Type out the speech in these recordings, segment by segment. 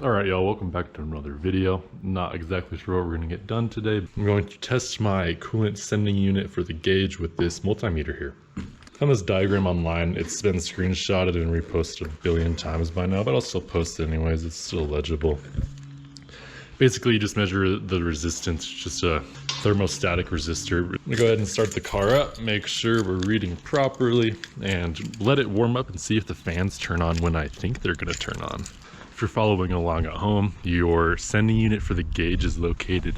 Alright y'all, welcome back to another video. Not exactly sure what we're going to get done today. I'm going to test my coolant sending unit for the gauge with this multimeter here. Found this diagram online. It's been screenshotted and reposted a billion times by now, but I'll still post it anyways. It's still legible. Basically, you just measure the resistance, just a thermostatic resistor. I'm gonna go ahead and start the car up, make sure we're reading properly, and let it warm up and see if the fans turn on when I think they're gonna turn on. If you're following along at home, your sending unit for the gauge is located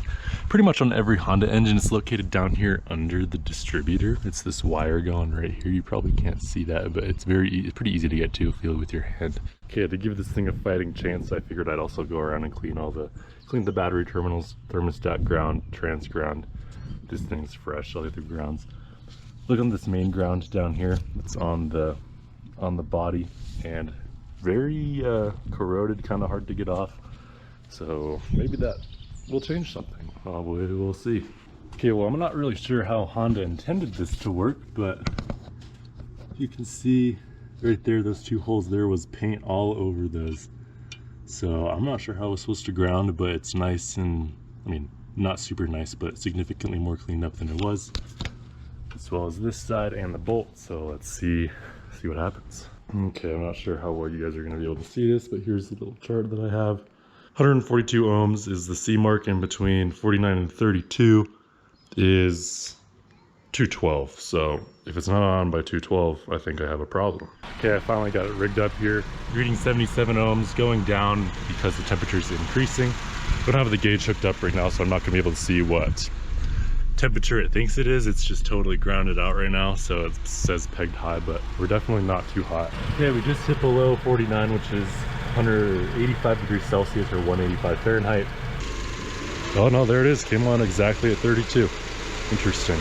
pretty much on every Honda engine. It's located down here under the distributor. It's this wire going right here. You probably can't see that, but it's pretty easy to get to. Feel it with your hand. Okay, to give this thing a fighting chance, I figured I'd also go around and clean the battery terminals, thermostat ground, trans ground. This thing's fresh, all the other grounds. Look on this main ground down here. It's on the body and very corroded, kind of hard to get off. So maybe that will change something. We'll see. Okay, well, I'm not really sure how Honda intended this to work, but you can see right there, those two holes there was paint all over those. So I'm not sure how it was supposed to ground, but it's nice and, I mean, not super nice, but significantly more cleaned up than it was, as well as this side and the bolt. So let's see what happens. Okay, I'm not sure how well you guys are going to be able to see this, but here's the little chart that I have. 142 ohms is the C mark, in between 49 and 32 is 212. So if it's not on by 212, I think I have a problem. Okay, I finally got it rigged up here. Reading 77 ohms, going down because the temperature is increasing. I don't have the gauge hooked up right now, so I'm not going to be able to see what temperature it thinks it is. It's just totally grounded out right now, so it says pegged high, but we're definitely not too hot. Okay, we just hit below 49, which is 185 degrees Celsius or 185 Fahrenheit. Oh no, there it is. Came on exactly at 32. Interesting.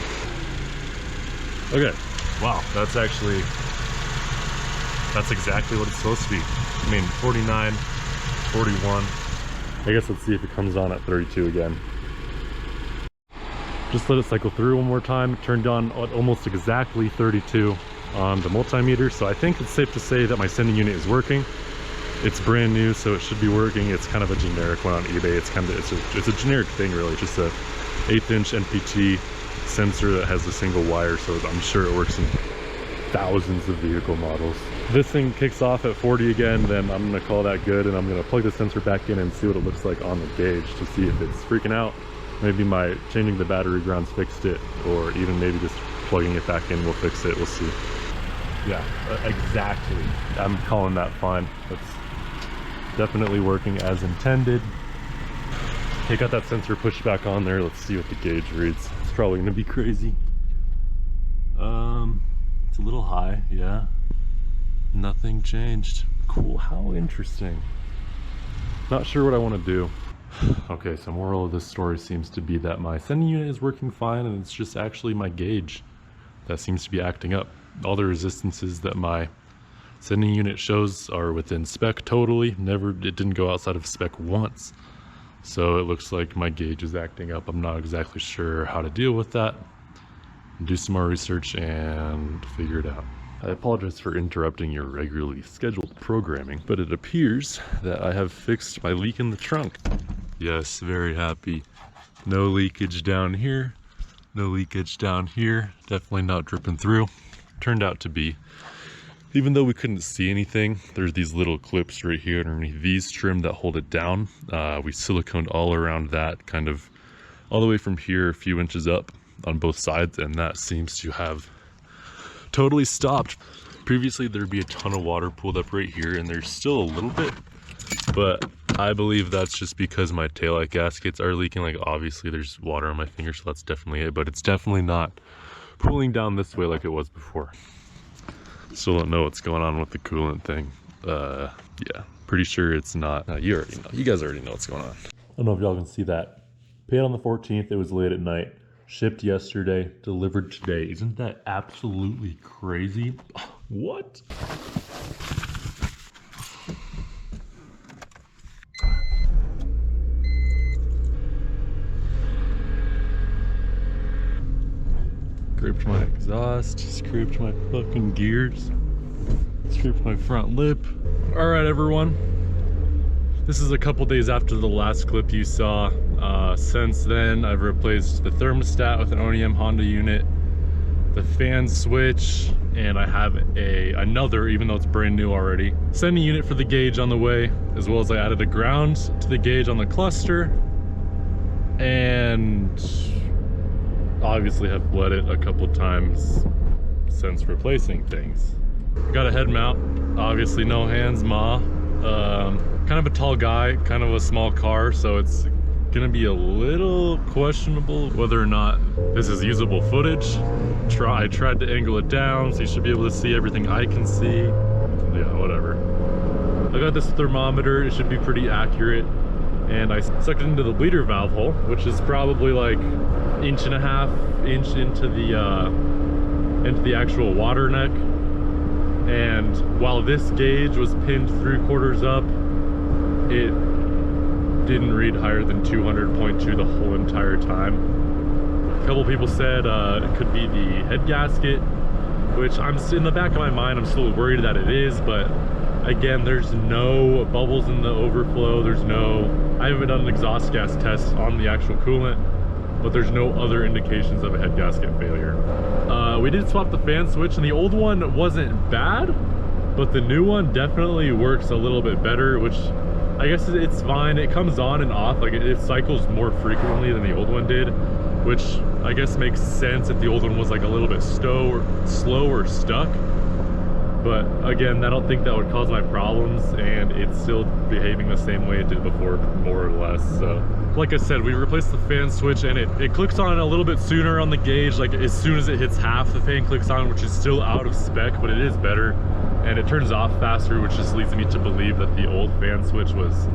Okay, wow, that's exactly what it's supposed to be. I mean, 49, 41. I guess let's see if it comes on at 32 again. Just let it cycle through one more time. Turned on at almost exactly 32 on the multimeter, so I think it's safe to say that my sending unit is working. It's brand new, so it should be working. It's kind of a generic one on eBay. It's a generic thing, really. Just a 1/8" NPT sensor that has a single wire, so I'm sure it works in thousands of vehicle models. This thing kicks off at 40 again, then I'm gonna call that good, and I'm gonna plug the sensor back in and see what it looks like on the gauge to see if it's freaking out. Maybe my changing the battery grounds fixed it, or even maybe just plugging it back in will fix it. We'll see. Yeah, exactly. I'm calling that fine. That's definitely working as intended. Okay, got that sensor pushed back on there. Let's see what the gauge reads. It's probably gonna be crazy. It's a little high, yeah. Nothing changed. Cool, how interesting. Not sure what I want to do. Okay, so moral of this story seems to be that my sending unit is working fine, and it's just actually my gauge that seems to be acting up. All the resistances that my sending unit shows are within spec totally. It didn't go outside of spec once. So it looks like my gauge is acting up. I'm not exactly sure how to deal with that. Do some more research and figure it out. I apologize for interrupting your regularly scheduled programming, but it appears that I have fixed my leak in the trunk. Yes, very happy. No leakage down here. No leakage down here. Definitely not dripping through. Turned out to be. Even though we couldn't see anything, there's these little clips right here underneath these trim that hold it down. We siliconed all around that, kind of all the way from here a few inches up on both sides, and that seems to have totally stopped. Previously there'd be a ton of water pooled up right here, and there's still a little bit, but I believe that's just because my taillight gaskets are leaking. Like, obviously there's water on my finger, so that's definitely it, but it's definitely not pooling down this way like it was before. Still don't know what's going on with the coolant thing. Yeah, pretty sure it's not. You already know. You guys already know what's going on. I don't know if y'all can see that. Paid on the 14th, it was late at night. Shipped yesterday, delivered today. Isn't that absolutely crazy? What? Scraped my exhaust, scraped my fucking gears, scraped my front lip. All right, everyone. This is a couple days after the last clip you saw. Since then, I've replaced the thermostat with an OEM Honda unit, the fan switch, and I have another, even though it's brand new already, sending unit for the gauge on the way, as well as I added a ground to the gauge on the cluster, and obviously have bled it a couple times since replacing things. Got a head mount, obviously no hands, ma. Kind of a tall guy, kind of a small car, so it's gonna be a little questionable whether or not this is usable footage. I tried to angle it down so you should be able to see everything I can see. Yeah, whatever. I got this thermometer, it should be pretty accurate, and I sucked it into the bleeder valve hole, which is probably like 1.5 inches into the actual water neck. And while this gauge was pinned 3/4 up, it didn't read higher than 200.2 the whole entire time. A couple people said it could be the head gasket, which I'm in the back of my mind, I'm still worried that it is, but again, there's no bubbles in the overflow. I haven't done an exhaust gas test on the actual coolant, but there's no other indications of a head gasket failure. We did swap the fan switch, and the old one wasn't bad, but the new one definitely works a little bit better, which I guess it's fine. It comes on and off, like it cycles more frequently than the old one did, which I guess makes sense if the old one was like a little bit slow or stuck. But again, I don't think that would cause my problems, and it's still behaving the same way it did before, more or less. So like I said, we replaced the fan switch, and it clicks on a little bit sooner on the gauge. Like as soon as it hits half, the fan clicks on, which is still out of spec, but it is better. And it turns off faster, which just leads me to believe that the old fan switch was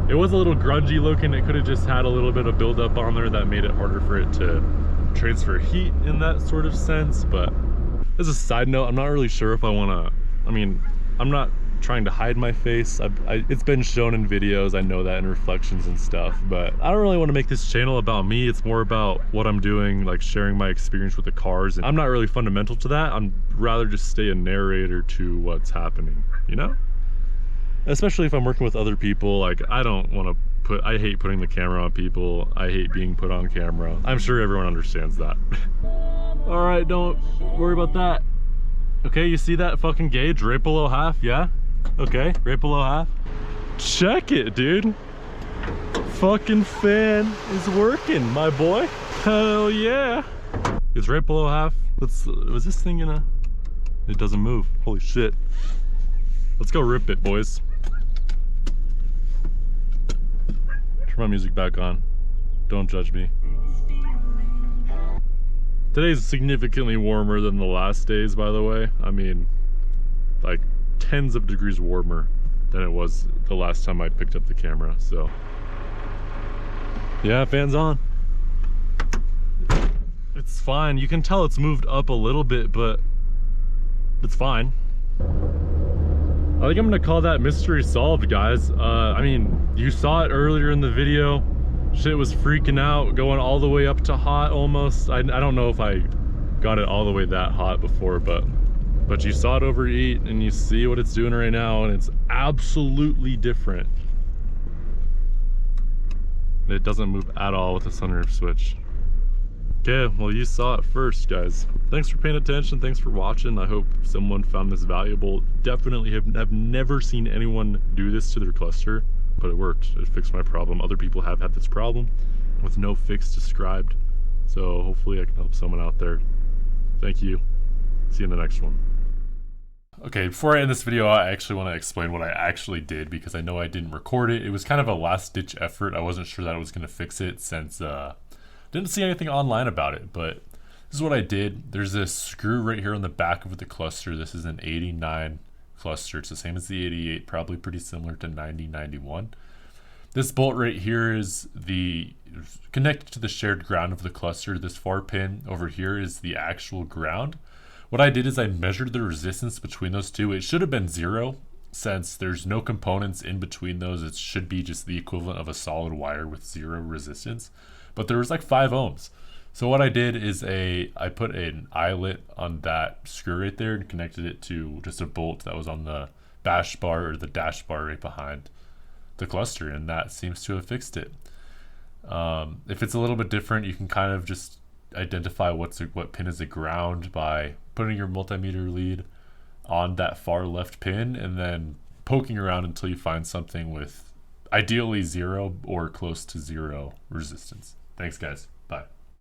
a little grungy looking. It could have just had a little bit of buildup on there that made it harder for it to transfer heat in that sort of sense. But as a side note, I'm not really sure if I want to, I'm not trying to hide my face. It's been shown in videos, I know that, in reflections and stuff, but I don't really want to make this channel about me. It's more about what I'm doing, like sharing my experience with the cars, and I'm not really fundamental to that. I'm rather just stay a narrator to what's happening, you know? Especially if I'm working with other people. Like, I hate putting the camera on people. I hate being put on camera. I'm sure everyone understands that. All right, don't worry about that. Okay, you see that fucking gauge right below half? Yeah? Okay, right below half. Check it, dude. Fucking fan is working, my boy. Hell yeah. It's right below half. Was this thing gonna? It doesn't move. Holy shit. Let's go rip it, boys. Turn my music back on. Don't judge me. Today's significantly warmer than the last days, by the way. I mean, like tens of degrees warmer than it was the last time I picked up the camera, so. Yeah, fan's on. It's fine. You can tell it's moved up a little bit, but it's fine. I think I'm gonna call that mystery solved, guys. I mean, you saw it earlier in the video. Shit was freaking out, going all the way up to hot almost. I don't know if I got it all the way that hot before, but you saw it overheat, and you see what it's doing right now, and it's absolutely different. It doesn't move at all with the sunroof switch. Okay, well, you saw it first, guys. Thanks for paying attention. Thanks for watching. I hope someone found this valuable. Definitely have never seen anyone do this to their cluster, but it worked. It fixed my problem. Other people have had this problem with no fix described. So hopefully I can help someone out there. Thank you. See you in the next one. Okay, before I end this video, I actually want to explain what I actually did, because I know I didn't record it. It was kind of a last-ditch effort. I wasn't sure that I was going to fix it, since didn't see anything online about it, but this is what I did. There's this screw right here on the back of the cluster. This is an 89 cluster. It's the same as the 88, probably pretty similar to 90, 91. This bolt right here is connected to the shared ground of the cluster. This far pin over here is the actual ground. What I did is I measured the resistance between those two. It should have been 0, since there's no components in between those. It should be just the equivalent of a solid wire with 0 resistance. But there was like 5 ohms. So what I did is I put an eyelet on that screw right there and connected it to just a bolt that was on the bash bar or the dash bar right behind the cluster, and that seems to have fixed it. If it's a little bit different, you can kind of just identify what pin is a ground by putting your multimeter lead on that far left pin and then poking around until you find something with ideally 0 or close to 0 resistance. Thanks guys, bye.